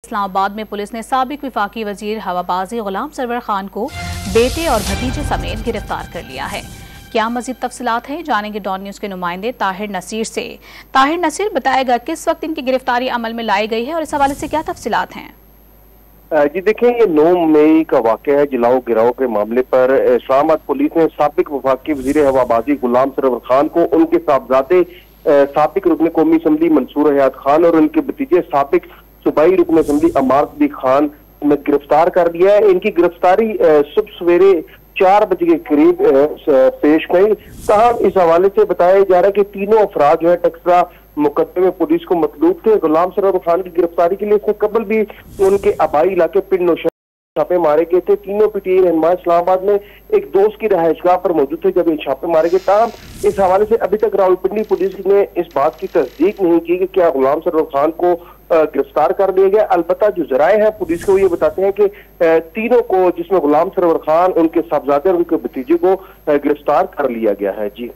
इस्लामाबाद में पुलिस ने साबिक विफाकी वजीर हवाबाजी गुलाम सरवर खान को बेटे और भतीजे समेत गिरफ्तार कर लिया है। क्या मजीद तफसीलात हैं, जानेंगे डॉन न्यूज के नुमाइंदे ताहिर नसीर से। ताहिर नसीर, बताएगा किस वक्त इनकी गिरफ्तारी अमल में लाई गई है और इस हवाले से क्या तफसीलात हैं? जी देखें, ये 9 मई का वाक़या है। जलाओ गिराओ के मामले पर इस्लामाबाद पुलिस ने साबिक वफाकी वजीर हवाबाजी गुलाम सरवर खान को उनके साहबजादे साबिक रुकन कौमी असम्बली मंसूर हयात खान और उनके भतीजे साबिक सूबाई रुकन असम्बली अमार सदीक खान में गिरफ्तार कर लिया है। इनकी गिरफ्तारी सुबह सवेरे 4 बजे के करीब पेश गई। तहम इस हवाले से बताया जा रहा है कि तीनों अफराद जो है टक्सरा मुकदमे में पुलिस को मतलूब थे। गुलाम सरवर खान की गिरफ्तारी के लिए इससे कबल भी उनके आबाई इलाके पिंड नौशहर छापे मारे गए थे। तीनों पीटीआई रहनुमा इस्लामाबाद में एक दोस्त की रहायशगाह पर मौजूद थे जब ये छापे मारे गए। ताहम इस हवाले से अभी तक रावलपिंडी पुलिस ने इस बात की तस्दीक नहीं की कि क्या गुलाम सरवर खान को गिरफ्तार कर लिया गया। अलबत्ता जो जराए हैं पुलिस को ये बताते हैं कि तीनों को, जिसमें गुलाम सरवर खान, उनके साहबजादे और उनके भतीजे को गिरफ्तार कर लिया गया है। जी।